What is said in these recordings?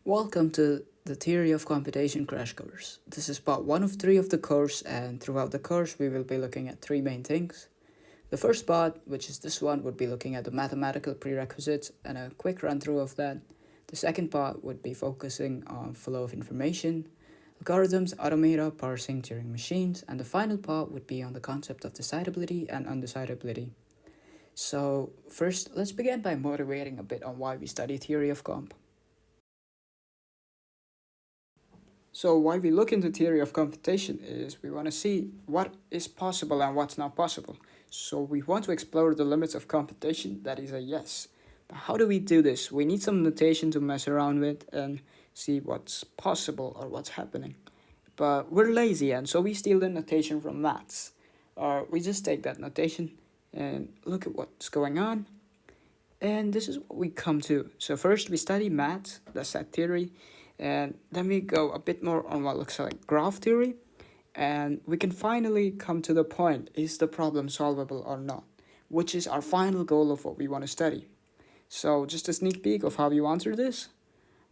Welcome to the Theory of Computation crash course. This is part 1 of 3 of the course, and throughout the course we will be looking at 3 main things. The first part, which is this one, would be looking at the mathematical prerequisites and a quick run through of that. The second part would be focusing on flow of information, algorithms, automata, parsing, Turing machines, and the final part would be on the concept of decidability and undecidability. So first, let's begin by motivating a bit on why we study theory of comp. So why we look into theory of computation is we want to see what is possible and what's not possible. So we want to explore the limits of computation, that is a yes. But how do we do this? We need some notation to mess around with and see what's possible or what's happening. But we're lazy, and so we steal the notation from maths. Or we just take that notation and look at what's going on. And this is what we come to. So first we study maths, the set theory, and then we go a bit more on what looks like graph theory, and we can finally come to the point, is the problem solvable or not, which is our final goal of what we want to study. So just a sneak peek of how you answer this.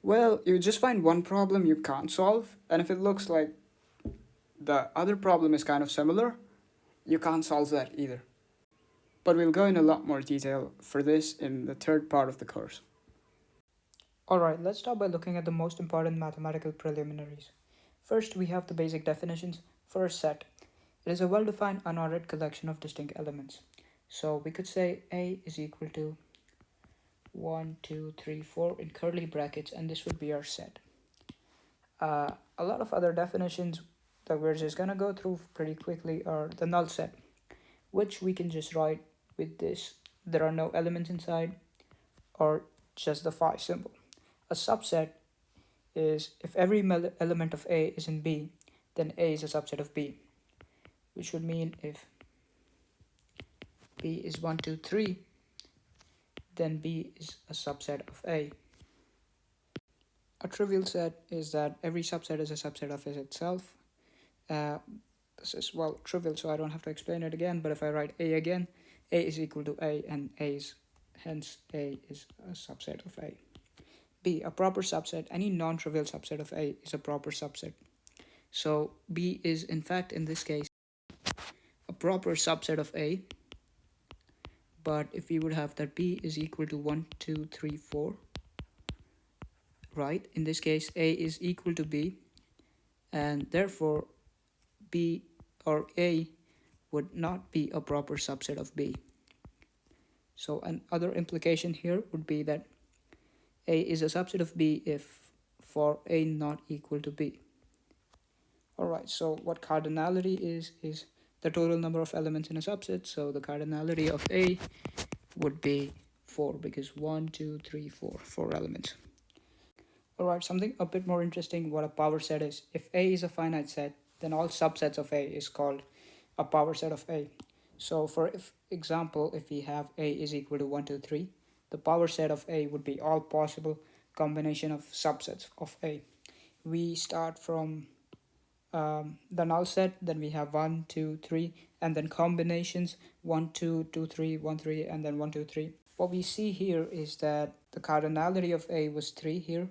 Well, you just find one problem you can't solve, and if it looks like the other problem is kind of similar, you can't solve that either. But we'll go in a lot more detail for this in the third part of the course. Alright, let's start by looking at the most important mathematical preliminaries. First, we have the basic definitions for a set. It is a well-defined unordered collection of distinct elements. So we could say A is equal to 1, 2, 3, 4 in curly brackets, and this would be our set. A lot of other definitions that we're just going to go through pretty quickly are the null set, which we can just write with this. There are no elements inside, or just the phi symbol. A subset is if every element of A is in B, then A is a subset of B, which would mean if B is 1, 2, 3, then B is a subset of A. A trivial set is that every subset is a subset of itself. This is, well, trivial, so I don't have to explain it again, but if I write A again, A is equal to A, and hence A is a subset of A. B, a proper subset, any non-trivial subset of A is a proper subset. So B is, in fact, in this case, a proper subset of A. But if we would have that B is equal to 1, 2, 3, 4, right? In this case, A is equal to B, and therefore B or A would not be a proper subset of B. So another implication here would be that A is a subset of B if for A not equal to B. Alright, so what cardinality is the total number of elements in a subset. So the cardinality of A would be 4 because 1, 2, 3, 4 elements. Alright, something a bit more interesting what a power set is. If A is a finite set, then all subsets of A is called a power set of A. So for example, if we have A is equal to 1, 2, 3, the power set of A would be all possible combination of subsets of A. We start from the null set, then we have 1, 2, 3, and then combinations 1, 2, 2, 3, 1, 3, and then 1, 2, 3. What we see here is that the cardinality of A was 3 here,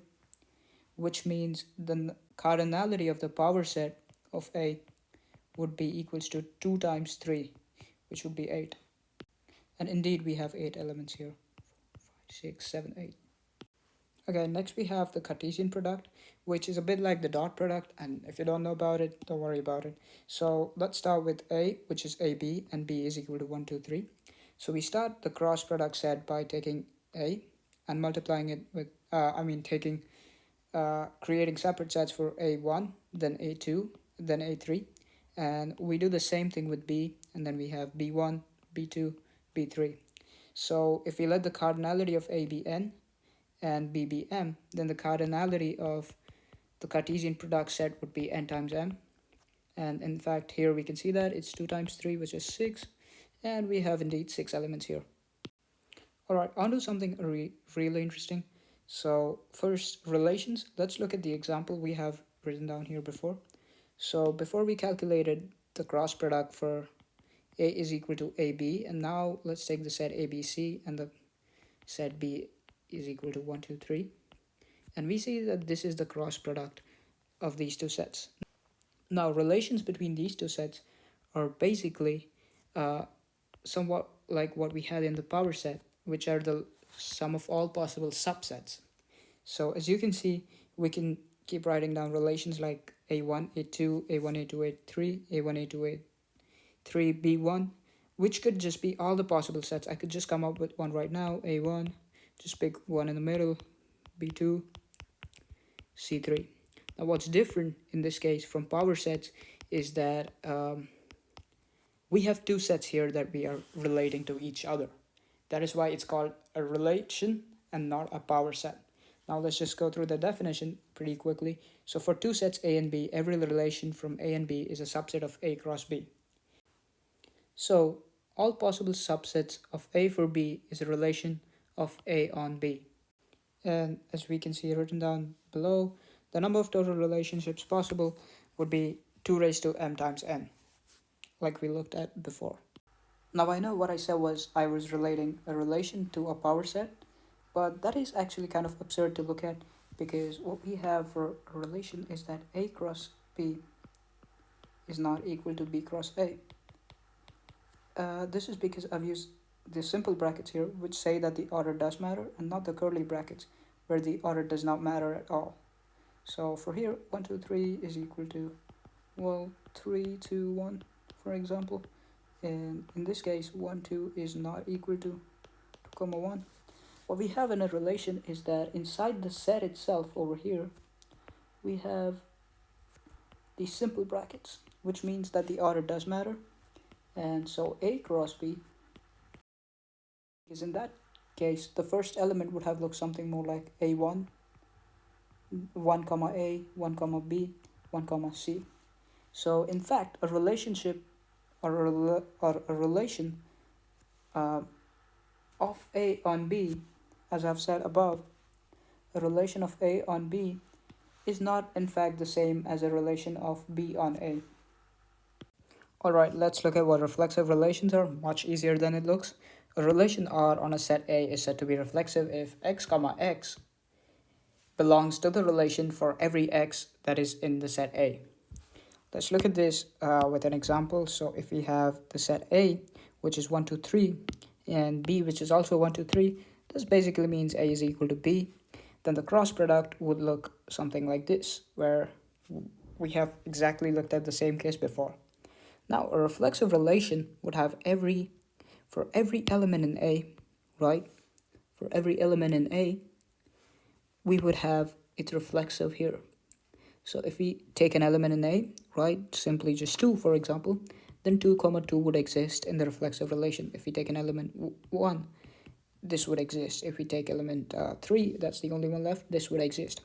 which means the cardinality of the power set of A would be equals to 2 times 3, which would be 8. And indeed we have 8 elements here. 5, 6, 7, 8. Okay, next we have the Cartesian product, which is a bit like the dot product, and if you don't know about it, don't worry about it. So let's start with A, which is AB, and B is equal to 1, 2, 3. So we start the cross product set by taking A and multiplying it with, creating separate sets for A1, then A2, then A3, and we do the same thing with B, and then we have B1, B2, B3. So if we let the cardinality of A be n and B be m, then the cardinality of the Cartesian product set would be n times m. And in fact, here we can see that it's 2 times 3, which is 6, and we have indeed 6 elements here. Alright, on to something really interesting. So first, relations. Let's look at the example we have written down here before. So before we calculated the cross product for A is equal to AB, and now let's take the set ABC and the set B is equal to 1, 2, 3. And we see that this is the cross product of these two sets. Now, relations between these two sets are basically somewhat like what we had in the power set, which are the sum of all possible subsets. So as you can see, we can keep writing down relations like A1, A2, A1, A2, A3, A1, A2, A3, B1, which could just be all the possible sets. I could just come up with one right now, A1, just pick one in the middle, B2, C3. Now what's different in this case from power sets is that we have two sets here that we are relating to each other. That is why it's called a relation and not a power set. Now let's just go through the definition pretty quickly. So for two sets A and B, every relation from A and B is a subset of A cross B. So all possible subsets of A for B is a relation of A on B. And as we can see written down below, the number of total relationships possible would be 2 raised to m times n, like we looked at before. Now I know what I said was I was relating a relation to a power set, but that is actually kind of absurd to look at, because what we have for a relation is that A cross B is not equal to B cross A. This is because I've used the simple brackets here, which say that the order does matter, and not the curly brackets, where the order does not matter at all. So for here, 1, 2, 3 is equal to, well, 3, 2, 1, for example. And in this case, 1, 2 is not equal to 2, 1. What we have in a relation is that inside the set itself over here, we have these simple brackets, which means that the order does matter. And so A cross B is, in that case, the first element would have looked something more like A1, 1 comma A, 1 comma B, 1 comma C. So in fact, a relationship or a relation of A on B, as I've said above, a relation of A on B is not in fact the same as a relation of B on A. Alright, let's look at what reflexive relations are. Much easier than it looks. A relation R on a set A is said to be reflexive if x comma x belongs to the relation for every x that is in the set A. Let's look at this with an example. So if we have the set A, which is 1, 2, 3, and B, which is also 1, 2, 3, this basically means A is equal to B. Then the cross product would look something like this, where we have exactly looked at the same case before. Now, a reflexive relation would have for every element in A, right? For every element in A, we would have it reflexive here. So if we take an element in A, right, simply just 2, for example, then 2 comma 2 would exist in the reflexive relation. If we take an element 1, this would exist. If we take element 3, that's the only one left, this would exist.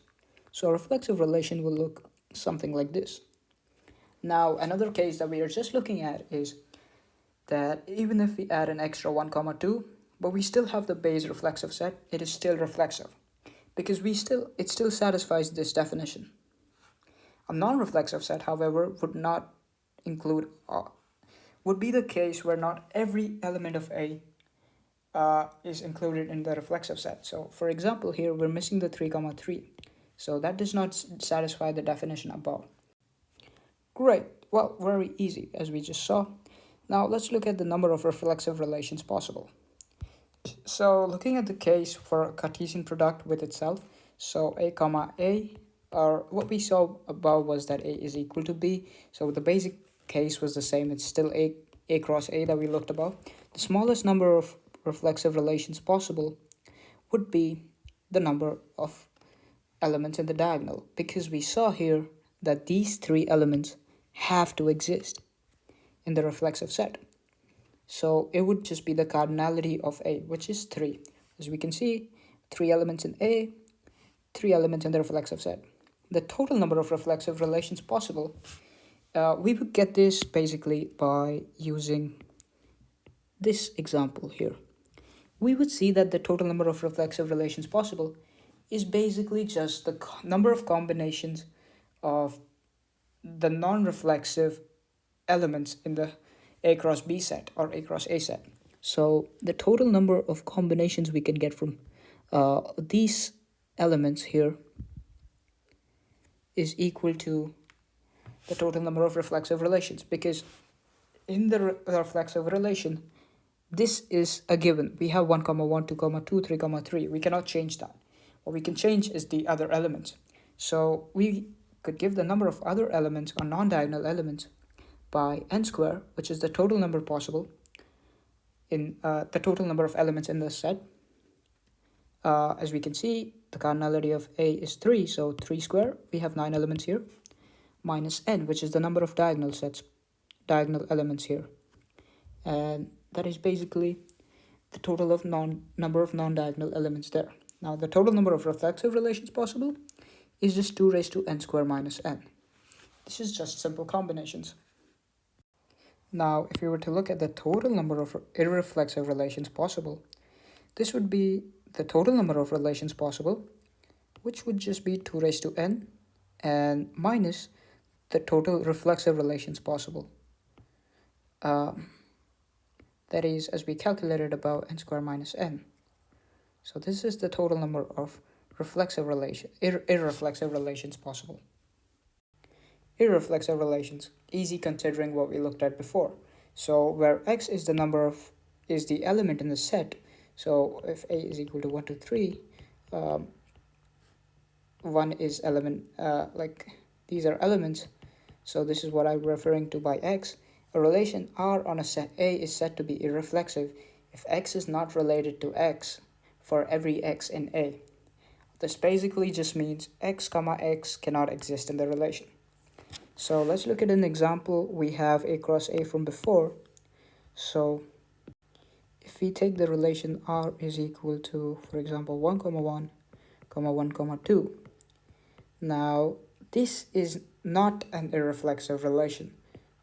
So a reflexive relation will look something like this. Now, another case that we are just looking at is that even if we add an extra 1 comma 2, but we still have the base reflexive set, it is still reflexive, because it still satisfies this definition. A non-reflexive set, however, would be the case where not every element of A is included in the reflexive set. So for example, here we're missing the 3 comma 3. So that does not satisfy the definition above. Great, well, very easy as we just saw. Now let's look at the number of reflexive relations possible. So looking at the case for a Cartesian product with itself, so A comma A, or what we saw above was that A is equal to B. So the basic case was the same, it's still A cross A that we looked above. The smallest number of reflexive relations possible would be the number of elements in the diagonal, because we saw here that these 3 elements have to exist in the reflexive set. So it would just be the cardinality of A, which is 3. As we can see, 3 elements in A, 3 elements in the reflexive set. The total number of reflexive relations possible, we would get this basically by using this example here. We would see that the total number of reflexive relations possible is basically just the number of combinations of the non-reflexive elements in the A cross B set or A cross A set. So the total number of combinations we can get from these elements here is equal to the total number of reflexive relations, because in the reflexive relation, this is a given. We have 1, 1, 2, 2, 3, 3. We cannot change that. What we can change is the other elements. So we could give the number of other elements or non-diagonal elements by n square, which is the total number possible in the total number of elements in this set. As we can see, the cardinality of A is 3, so 3 square, we have 9 elements here, minus n, which is the number of diagonal elements here. And that is basically the total of number of non-diagonal elements there. Now, the total number of reflexive relations possible is just 2 raised to n square minus n. This is just simple combinations. Now, if we were to look at the total number of irreflexive relations possible, this would be the total number of relations possible, which would just be 2 raised to n, and minus the total reflexive relations possible. That is, as we calculated above, n square minus n. So this is the total number of irreflexive relations possible. Irreflexive relations, easy considering what we looked at before. So where x is the element in the set, so if A is equal to 1, 2, 3, 1 is element, these are elements, so this is what I'm referring to by x. A relation R on a set A is said to be irreflexive if x is not related to x for every x in A. This basically just means x comma x cannot exist in the relation. So let's look at an example. We have A cross A from before. So if we take the relation R is equal to, for example, 1, 1, 1, 2. Now, this is not an irreflexive relation.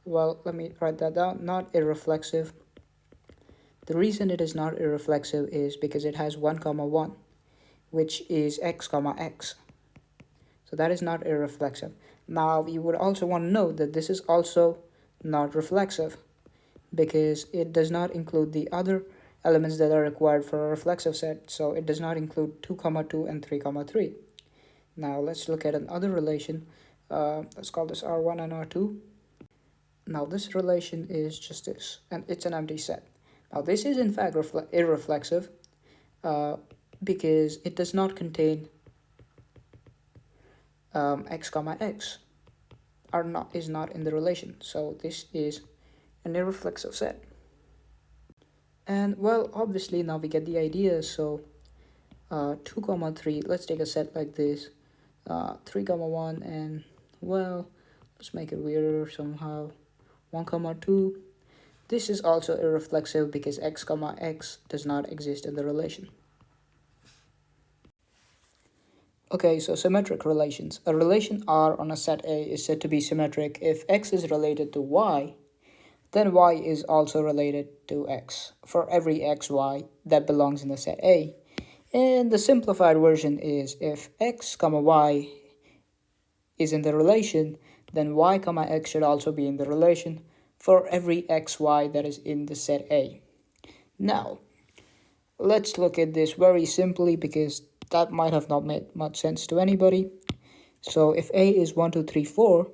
Well, let me write that down. Not irreflexive. The reason it is not irreflexive is because it has 1, 1, which is x, x. So that is not irreflexive. Now, you would also want to know that this is also not reflexive because it does not include the other elements that are required for a reflexive set. So it does not include 2, 2 and 3, 3. Now, let's look at another relation. Let's call this R1 and R2. Now, this relation is just this, and it's an empty set. Now, this is in fact irreflexive because it does not contain x, x, is not in the relation. So this is an irreflexive set. And well, obviously now we get the idea. So 2, 3, let's take a set like this. 3, 1, and well, let's make it weirder somehow. 1, 2. This is also irreflexive because x, x does not exist in the relation. Okay, so symmetric relations. A relation R on a set A is said to be symmetric if x is related to y, then y is also related to x for every x, y that belongs in the set A. And the simplified version is if x, y is in the relation, then y, x should also be in the relation for every x, y that is in the set A. Now, let's look at this very simply because that might have not made much sense to anybody. So if A is 1, 2, 3, 4,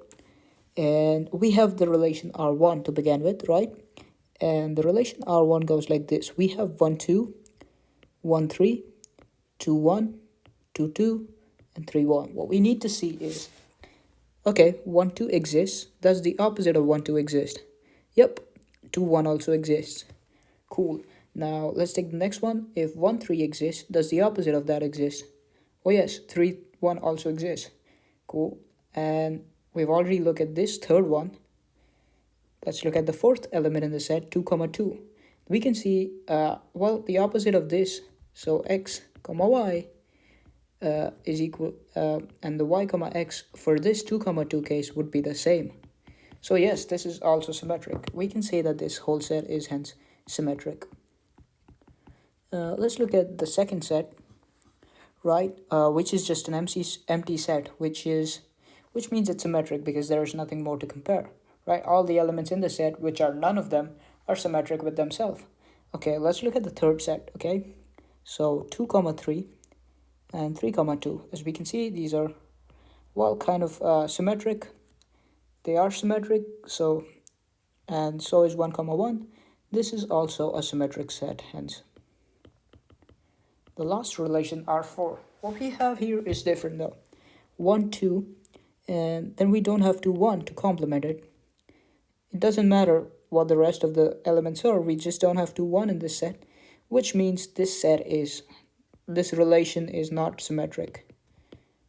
and we have the relation R1 to begin with, right? And the relation R1 goes like this. We have 1, 2, 1, 3, 2, 1, 2, 2, and 3, 1. What we need to see is, okay, 1, 2 exists. Does the opposite of 1, 2 exist? Yep, 2, 1 also exists. Cool. Now, let's take the next one. If 1, 3 exists, does the opposite of that exist? Oh yes, 3, 1 also exists. Cool. And we've already looked at this third one. Let's look at the fourth element in the set, 2, 2. We can see, the opposite of this. So x, y is equal, and the y, x for this 2, 2 case would be the same. So yes, this is also symmetric. We can say that this whole set is hence symmetric. Let's look at the second set, right? Which is just an empty set, which means it's symmetric because there is nothing more to compare, right? All the elements in the set, which are none of them, are symmetric with themselves. Okay, let's look at the third set, okay? So 2, 3 and 3, 2. As we can see, these are Well, kind of symmetric. They are symmetric, and so is 1 comma 1. This is also a symmetric set, hence. The last relation R4. What we have here is different though. 1, 2, and then we don't have to 1 to complement it. It doesn't matter what the rest of the elements are, we just don't have to 1 in this set, which means this relation is not symmetric.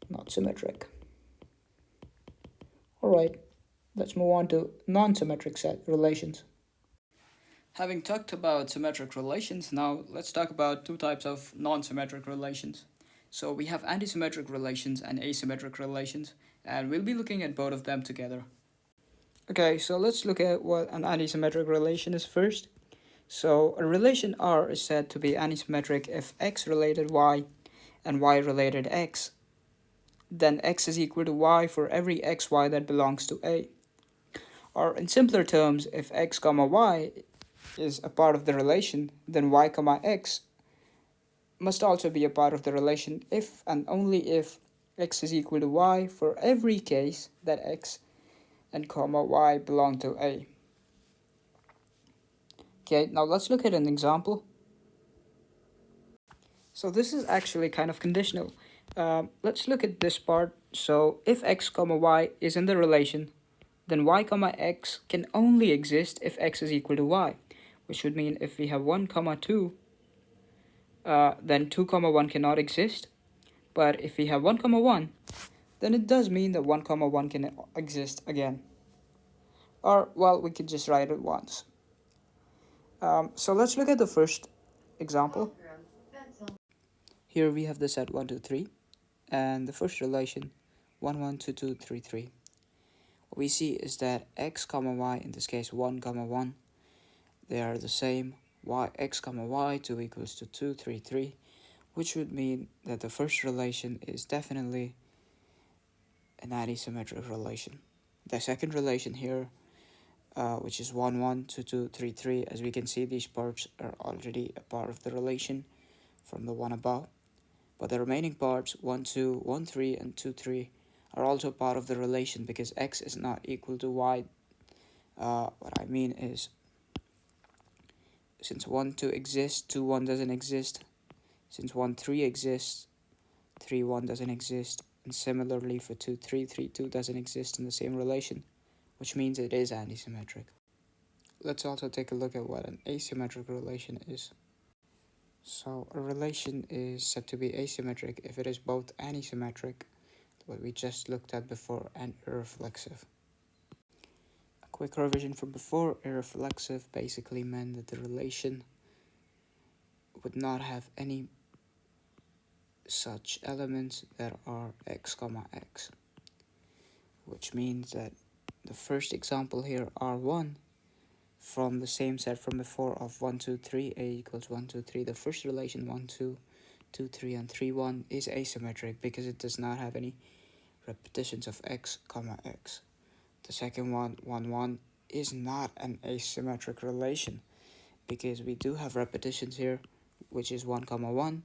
Not symmetric. Alright, let's move on to non-symmetric set relations. Having talked about symmetric relations, now let's talk about two types of non-symmetric relations. So we have antisymmetric relations and asymmetric relations, and we'll be looking at both of them together. Okay, so let's look at what an antisymmetric relation is first. So a relation R is said to be antisymmetric if x related y and y related x. Then x is equal to y for every xy that belongs to A. Or in simpler terms, if x comma y is a part of the relation, then y comma x must also be a part of the relation if and only if x is equal to y for every case that x and comma y belong to A. Okay, now let's look at an example. So this is actually kind of conditional. Let's look at this part. So if x comma y is in the relation, then y comma x can only exist if x is equal to y, which would mean if we have 1 comma 2, then 2 comma 1 cannot exist. But if we have 1 comma 1, then it does mean that 1 comma 1 can exist again. Or, well, we could just write it once. So let's look at the first example. Here we have the set 1, 2, 3, and the first relation 1, 1, 2, 2, 3, 3. What we see is that x comma y, in this case 1 comma 1, they are the same. X comma y 2 equals to 2, 3, 3, which would mean that the first relation is definitely an antisymmetric relation. The second relation here, which is 1, 1, 2, 2, 3, 3, as we can see, these parts are already a part of the relation from the one above. But the remaining parts, 1, 2, 1, 3, and 2, 3, are also part of the relation because x is not equal to y. What I mean is, since 1, 2 exists, 2, 1 doesn't exist. Since 1, 3 exists, 3, 1 doesn't exist. And similarly for 2, 3, 3, 2 doesn't exist in the same relation, which means it is antisymmetric. Let's also take a look at what an asymmetric relation is. So a relation is said to be asymmetric if it is both antisymmetric, what we just looked at before, and irreflexive. A quick revision from before: irreflexive basically meant that the relation would not have any such elements that are x comma x, which means that the first example here, R1, from the same set from before of 1, 2, 3, A equals 1, 2, 3, the first relation 1, 2, 2, 3, and 3, 1 is asymmetric because it does not have any repetitions of x comma x. The second one, 1, 1, is not an asymmetric relation because we do have repetitions here, which is 1 comma 1,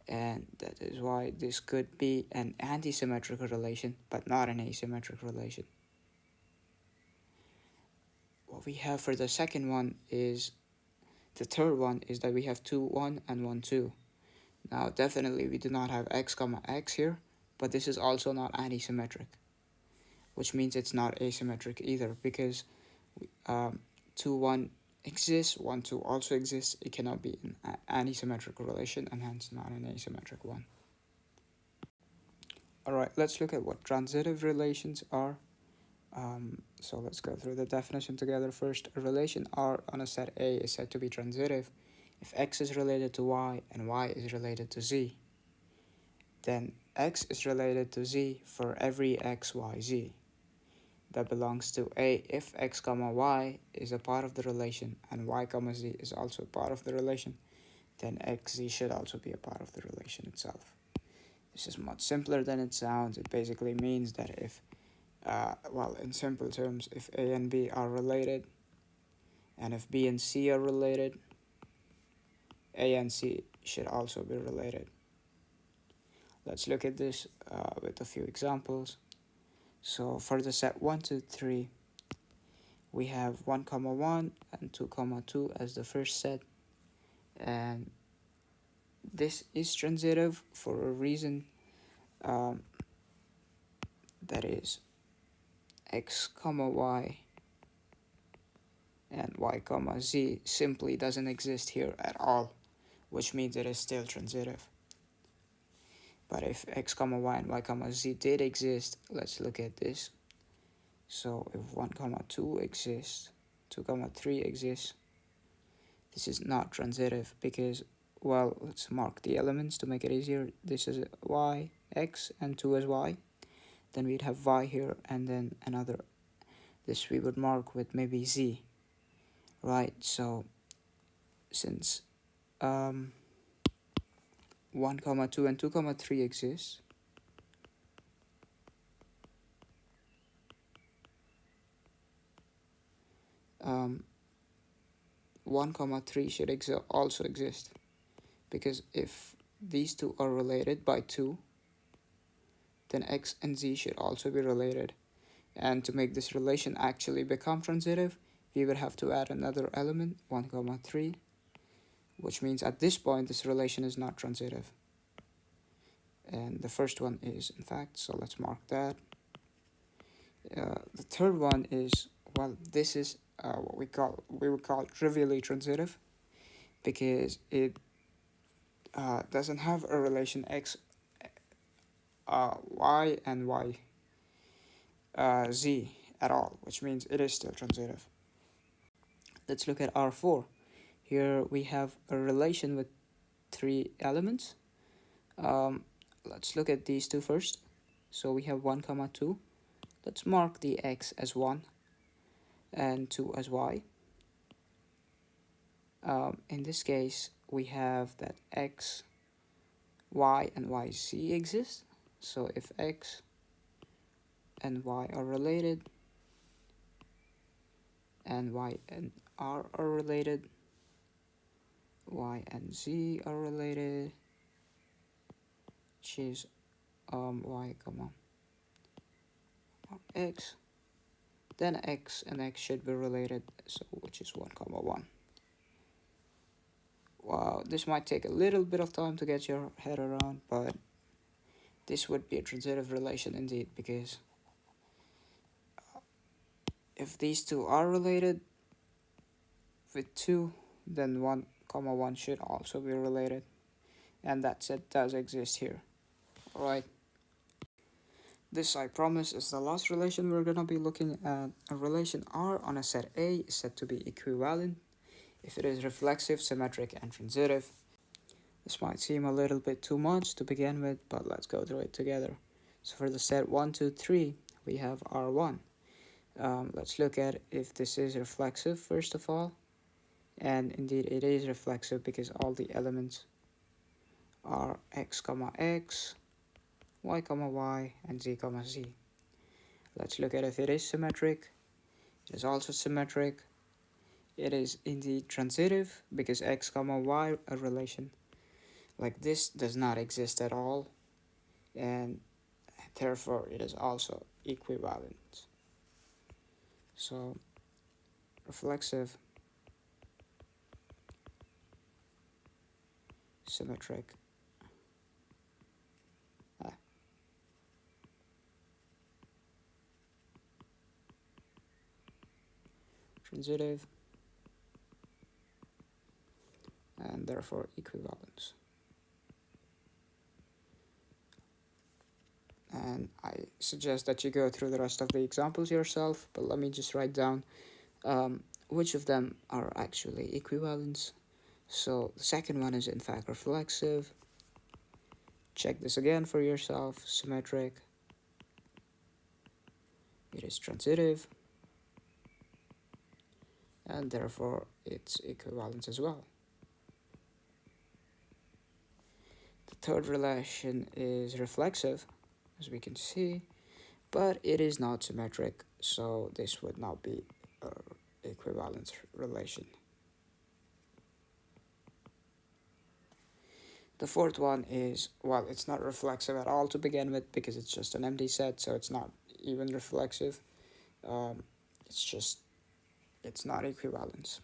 and that is why this could be an antisymmetric relation but not an asymmetric relation. What we have for the second one is, the third one is that we have 2, 1 and 1, 2. Now definitely we do not have x comma x here, but this is also not antisymmetric, which means it's not asymmetric either because 2, 1 exists, 1, 2 also exists. It cannot be an antisymmetric relation and hence not an asymmetric one. Alright, let's look at what transitive relations are. So let's go through the definition together first. A relation R on a set A is said to be transitive if x is related to y and y is related to z. Then x is related to z for every x, y, z that belongs to A if x comma y is a part of the relation and y comma z is also a part of the relation, then xz should also be a part of the relation itself. This is much simpler than it sounds. It basically means that if in simple terms, if A and B are related, and if B and C are related, A and C should also be related. Let's look at this with a few examples. So for the set 1, 2, 3, we have 1, 1 and 2, 2 as the first set, and this is transitive for a reason, that is x, y and y, z simply doesn't exist here at all, which means it is still transitive. But if x, y and y, z did exist, let's look at this. So if 1, 2 exists, 2, 3 exists, this is not transitive because, well, let's mark the elements to make it easier. This is y, x, and 2 is y. Then we'd have y here, and then another. This we would mark with maybe z, right? So since 1, 2 and 2, 3 exist, um, 1, 3 should also exist, because if these two are related by 2, then x and z should also be related. And to make this relation actually become transitive, we would have to add another element, 1, 3, which means at this point this relation is not transitive. And the first one is, in fact, so let's mark that. The third one is, well, this is what we would call trivially transitive, because it doesn't have a relation x, y, and y, z at all, which means it is still transitive. Let's look at R4. Here we have a relation with 3 elements. Let's look at these two first. So we have 1, 2. Let's mark the x as 1 and 2 as y. In this case, we have that x, y, and yz exist. So if x and y are related, and y and r are related, y and z are related, which is y, x, then x and x should be related, so which is 1, 1. Wow, this might take a little bit of time to get your head around, but this would be a transitive relation indeed, because if these two are related with 2, then 1, 1 should also be related, and that set does exist here. Alright. This, I promise, is the last relation we're going to be looking at. A relation R on a set A is said to be equivalent if it is reflexive, symmetric, and transitive. This might seem a little bit too much to begin with, but let's go through it together. So for the set 1, 2, 3, we have R1. Let's look at if this is reflexive first of all. And indeed it is reflexive because all the elements are x, x, y, y, and z, z. Let's look at if it is symmetric. It is also symmetric. It is indeed transitive because x, y, a relation like this does not exist at all, and therefore it is also equivalent. So reflexive, symmetric, transitive, and therefore equivalence. And I suggest that you go through the rest of the examples yourself, but let me just write down which of them are actually equivalents. So the second one is in fact reflexive. Check this again for yourself. Symmetric. It is transitive, and therefore it's equivalent as well. The third relation is reflexive, as we can see, but it is not symmetric, so this would not be an equivalence relation. The fourth one is, well, it's not reflexive at all to begin with because it's just an empty set, so it's not even reflexive. It's not equivalence.